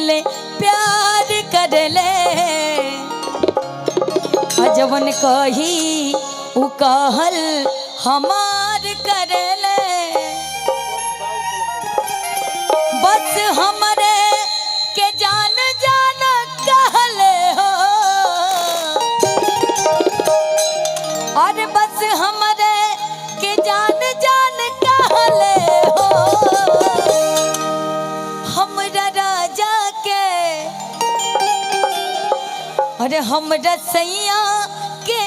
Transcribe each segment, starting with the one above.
ले प्यार कर ले जवन कही उ कहल हमार कर ले बस हमरे के जान जान कहले हो और बस हमरे के जान जान कहले हो हमरा राजा के अरे हमरा सैया के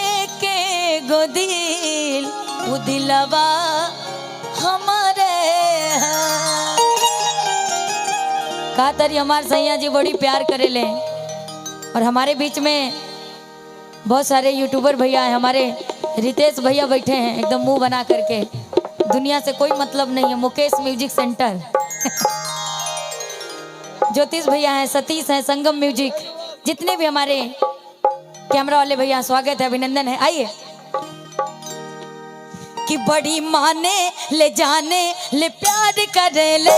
गोदिल उ दिलवा हमारे का तरी हमार सैया जी बड़ी प्यार करे ले और हमारे बीच में बहुत सारे यूट्यूबर भैया हैं। हमारे रितेश भैया बैठे हैं एकदम मुंह बना करके, दुनिया से कोई मतलब नहीं है। मुकेश म्यूजिक सेंटर ज्योतिष भैया हैं, सतीश हैं, संगम म्यूजिक, जितने भी हमारे कैमरा वाले भैया स्वागत है, अभिनंदन है। आइए कि बड़ी माने ले जाने ले प्यार करे ले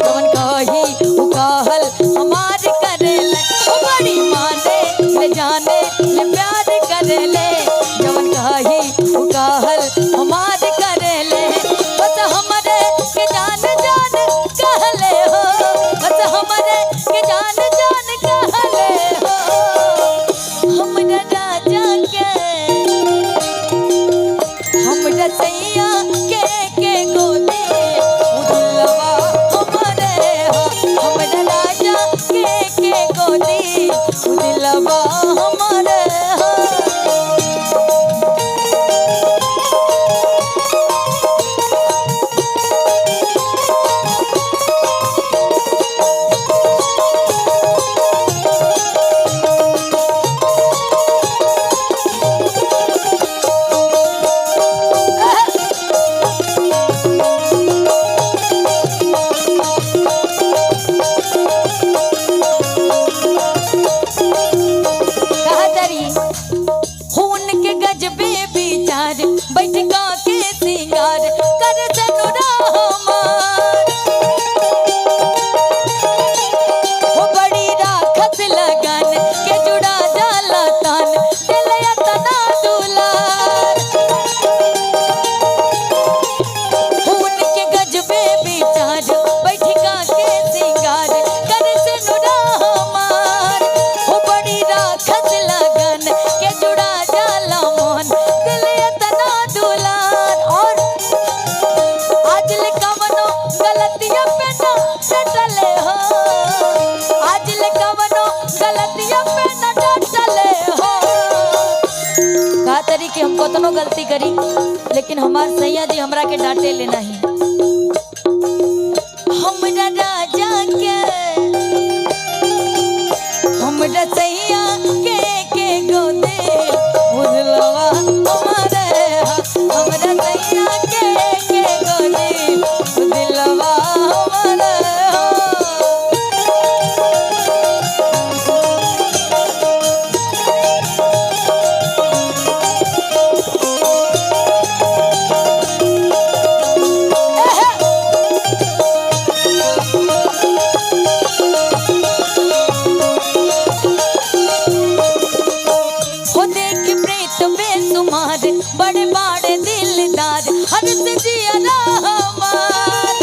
कौन कही उ कहल हमार करे ले बड़ी माने ले जाने ले प्यार करे ले कौन कही उ कहल हमार करे ले बस हमरे के जान जान कहले हो बस हमरे के जान जान कहले हो हमरा राजा के हमरा सैया के गोदी दिलवा हमारे हो हमरा राजा के गोदी दिलवा हमारे हो कि हम कतनो गलती करी लेकिन हमार सैया जी हमरा के डांटे लेना ही हमरा राजा के हमरा सैया के गोदे दिलवा हमारे हमरा सैया के गोदे दिलवा हमारे बड़े बड़े दिलदार हर से जिया रहमान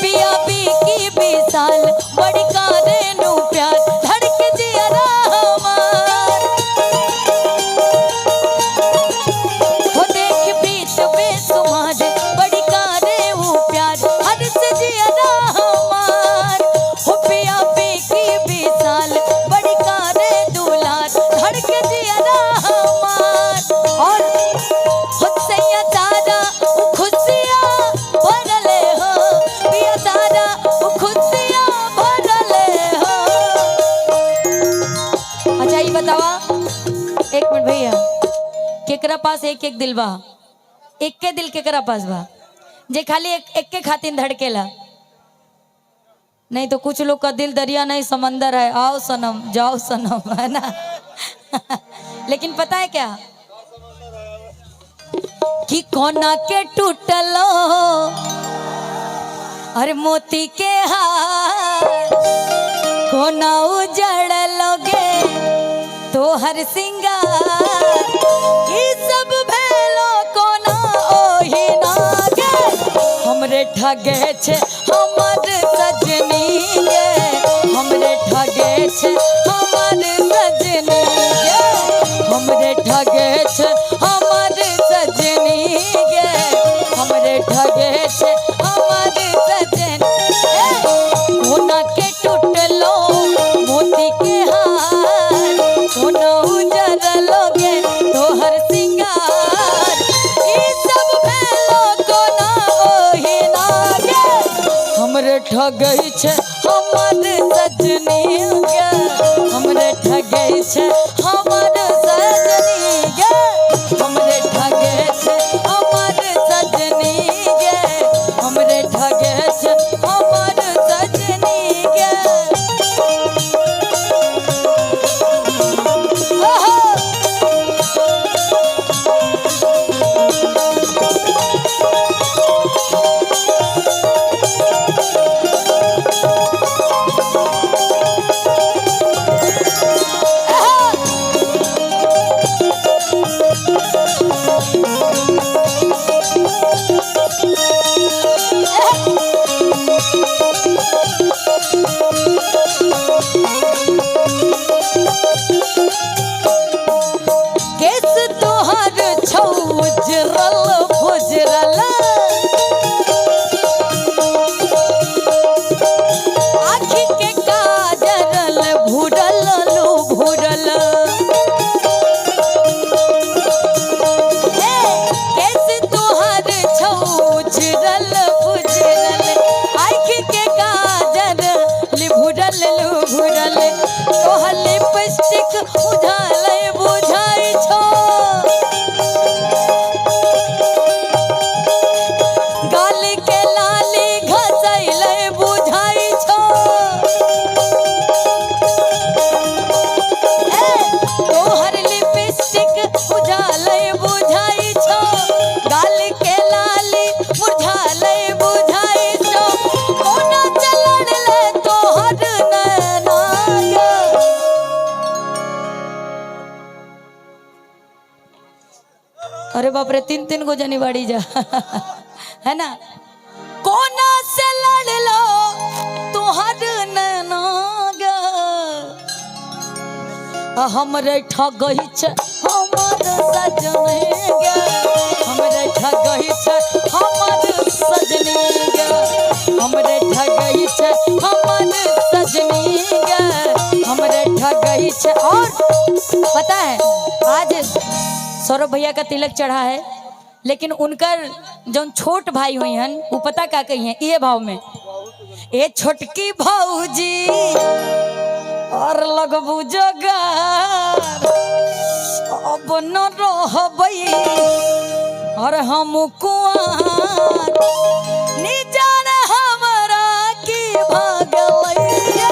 पिया पी की विशाल बड़ी कारे नु प्यार धड़के जिया रहमान हो देख प्रीत बेसुमार बड़ी कारे वो प्यार हर से जिया रहमान हो पिया पी की विशाल बड़ी कारे दुलार धड़के जिया रहमान और खुद से या तारा खुशियां भरले हो पिया तारा खुशियां भरले हो। अच्छा ये बतावा एक मिनट भैया, केकरा पास एक एक दिल बा? एक के दिल केकरा पास बा जे खाली एक के खातिर धड़केला? नहीं तो कुछ लोग का दिल दरिया नहीं समंदर है, आओ सनम जाओ सनम, है ना। लेकिन पता है क्या कि कोना के टूटलो अरे मोती के हार को ना उजड़ लोगे तो हर सिंगार ई सब भेलो को ना ओही नागे हमरे ठगे छे हमर सजनी गे हमरे ठगे छे हमर सजनी गे हमरे ठगे छे हमर सजनी गे हमरे ठगे छे हमर सजनी कोना के टूटलो मोती के हार कोना उजर लोगे तोहर सिंगार ई सब भेलो कोना ओही नागे हमरे ठगई छे हमर सजनी गे हमरे ठगई छे हमर सजनी गे हमरे ठगे छे हमर सजनी गे हमरे ठगे छे हमर सजनी गे ओहो केस तोहर छौ उजरल फुजरल आँखि के काजरल भूरल लो भूरल केस तोहर छौ उजरल फुजरल आँखि के काजरल भूरल लो भूरल तोहर लिपस्टिक उझाल बुझाई छो गाल के लाली घसैल बुझाई छो तोहर लिपस्टिक उझाल बुझाई छो गाल के लाली बुझाल बुझाई छो कोना चलड़ ले तोहर नैना अरे बाप रे 3-3 गो जनी बाड़ी जा है ना कोना से लड़ लो तोहर नैना गे हमरे ठगई छे हमर सजनी गे हमरे ठगई छे हमर सजनी गे हमरे ठगई छे हमर सजनी गे हमरे ठगई छे। और पता है आज सौरभ भैया का तिलक चढ़ा है लेकिन उनकर जो छोट भाई हुई हन वो पता का कही है ये भाव में ए छोटकी भौजी और लगबू जोगार अब न रहबई और हम कुआर निजान हमरा की भागलैया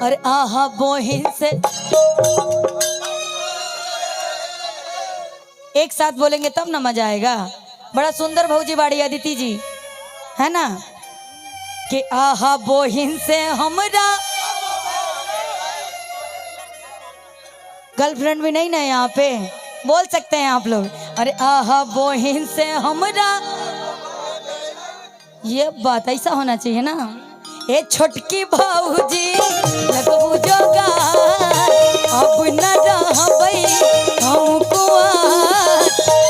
अरे आहा बोहिन से एक साथ बोलेंगे तब ना मजा आएगा। बड़ा सुंदर भौजी बाड़ी अदिति जी है ना कि आहा बोहिन से हमरा गर्लफ्रेंड भी नहीं ना यहाँ पे बोल सकते हैं आप लोग। अरे आहा बोहिन से हमरा ये बात ऐसा होना चाहिए ना। ए छोटकी भौजी लगबू जोगार अब न रहबई हम कुआर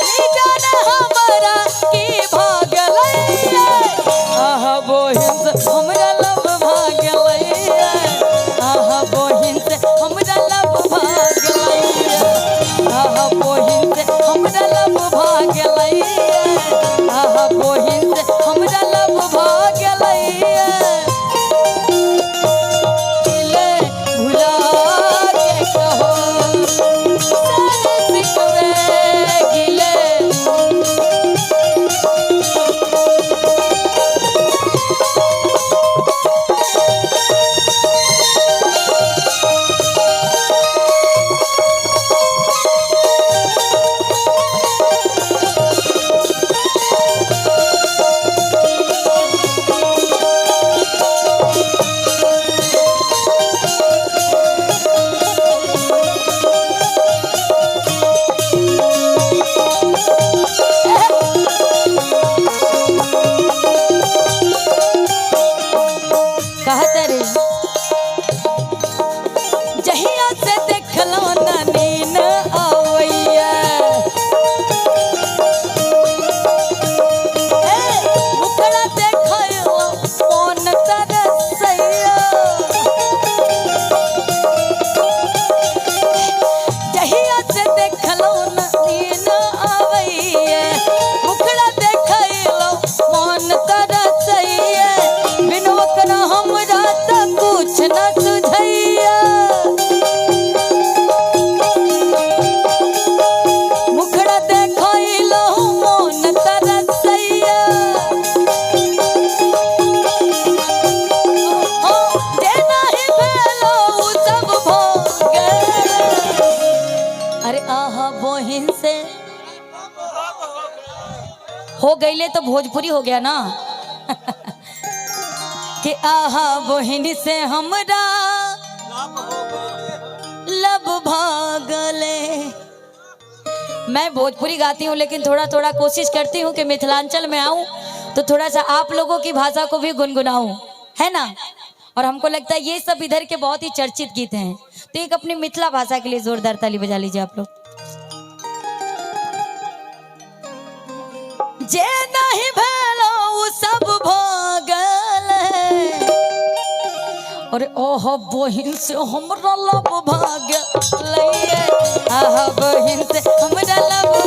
निजान हमरा की भागलैया आहा बोहिन से हमरा लब भागलैया आहा बोहिन से हमरा लब भागलैया आहा बोहिन से हमरा लब भागलैया आहा बोहिन से हमरा लब भागलैया दिल भुला के कहो हो गईले तो भोजपुरी हो गया ना। कि आहा बहिन से हमरा लब भागले। मैं भोजपुरी गाती हूँ लेकिन थोड़ा थोड़ा कोशिश करती हूँ कि मिथिलांचल में आऊँ तो थोड़ा सा आप लोगों की भाषा को भी गुनगुनाऊं, है ना। और हमको लगता है ये सब इधर के बहुत ही चर्चित गीत हैं, तो एक अपनी मिथिला भाषा के लिए जोरदार ताली बजा लीजिए आप लोग। जे नहीं भेलो उ सब भोगल, और ओह बहिन से हमरा लब भागल, आह बहिन से हमरा लब